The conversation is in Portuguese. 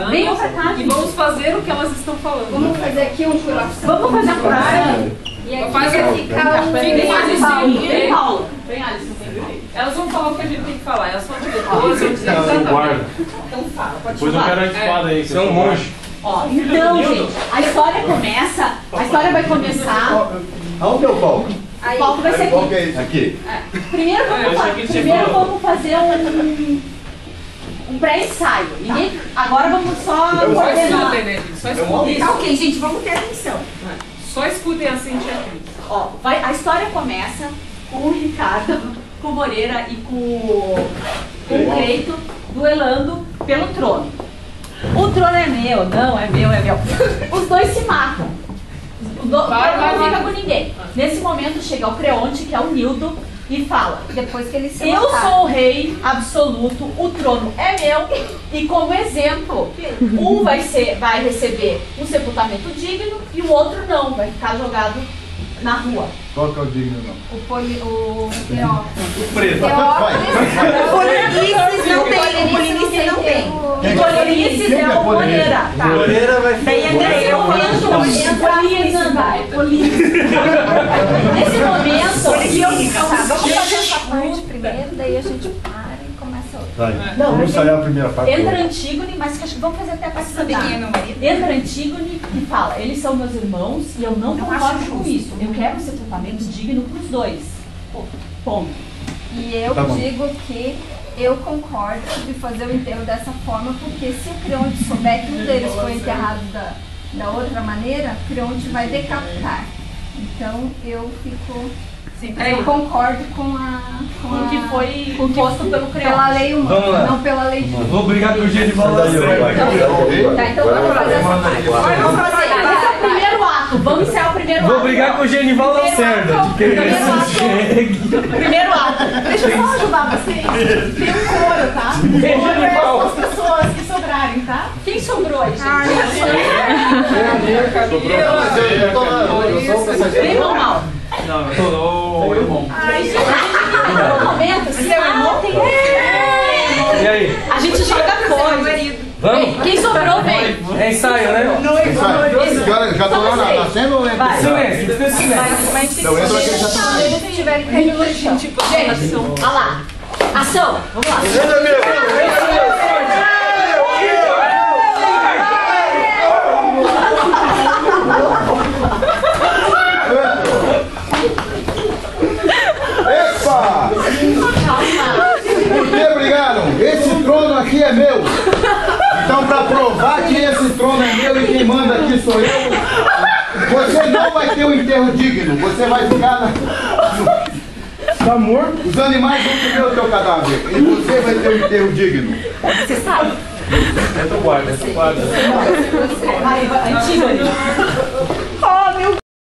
Venham pra cá, e vamos fazer o que elas estão falando. Vamos fazer aqui um coração. Vamos fazer a coração. E aqui Faz vai aqui. ficar um... Vem, Alice. Vem, Paulo. Vem, Alice. Elas vão falar o que a gente tem que falar. Elas são diretoras, vão dizer guarda. Então fala, pode Depois eu quero a espada aí. Você é um monge. Ó, então, gente, a história começa, a história vai começar... Aonde é o palco? O palco vai ser Qual que aqui. é esse? Aqui. Primeiro vamos fazer um pré-ensaio. Agora vamos só Só coordenar. escutem, né, gente? Só escutem. Tá ok, gente, vamos ter atenção. Só escutem a Cintia aqui. Ó, a história começa com o Ricardo, com o Moreira e com o Cleito duelando pelo trono. O trono é meu, não, é meu, é meu. Os dois se matam. O trono não fica com ninguém. Nesse momento chega o Creonte, que é o Nildo, e fala: Depois que eles se eu mataram. sou o rei absoluto, o trono é meu, e como exemplo, um vai receber um sepultamento digno e o outro não, vai ficar jogado na rua. Qual que é o digno não? O Teófilo. Preto. Polinices não tem. O Polinices não tem. O Polinices é o Moreira, tá? Moreira vai Nesse momento, nesse momento, Tá, vamos fazer essa parte primeiro, daí a gente para e começa outra. Não, Vamos ensaiar a primeira parte. entra Antígone, mas acho que vamos fazer até a parte Sabe quem é meu marido? Entra Antígone e fala: eles são meus irmãos e eu não concordo acho com justo. isso. Eu quero um sepultamento digno para os dois. Ponto. E eu Tá bom. digo que eu concordo de fazer o enterro dessa forma, porque se o Creonte souber que um deles foi enterrado da outra maneira, o Creonte vai decapitar. Então eu fico... Eu concordo com O que foi imposto pelo pela Creonte. lei Vamos lá. humana, não pela lei divina. Vou brigar com o Genival Daí eu Lacerda. vou- Tá, então vamos fazer essa parte. Vamos fazer. Esse é o primeiro ato. Vamos ensaiar o primeiro ato. Vou brigar com o Genival Lacerda. De querer Primeiro ato. esse Primeiro ato. Deixa eu só ajudar vocês. Tem um coro, tá? O coro é as pessoas que sobrarem, tá? Quem sobrou aí, gente? Vem, irmão mal. Não, eu tô irmão. Ai, gente, no momento, seu irmão tem... E aí? A gente joga coisa. Vamos? Quem sobrou, vem. É ensaio, né? Já tô lá na cena ou entra? Silêncio, fica silêncio. Não, entra aquele já tá. Se tiverem caído no chão. Gente, olha lá. Ação. Vamos lá. Epa! Por que brigaram? Esse trono aqui é meu. Então, para provar que esse trono é meu e quem manda aqui sou eu, você não vai ter um enterro digno. Você vai ficar Tá morto? Os animais vão comer o teu cadáver e você vai ter um enterro digno. Você sabe? Entra o guarda, entra o guarda. Vai, Antígone.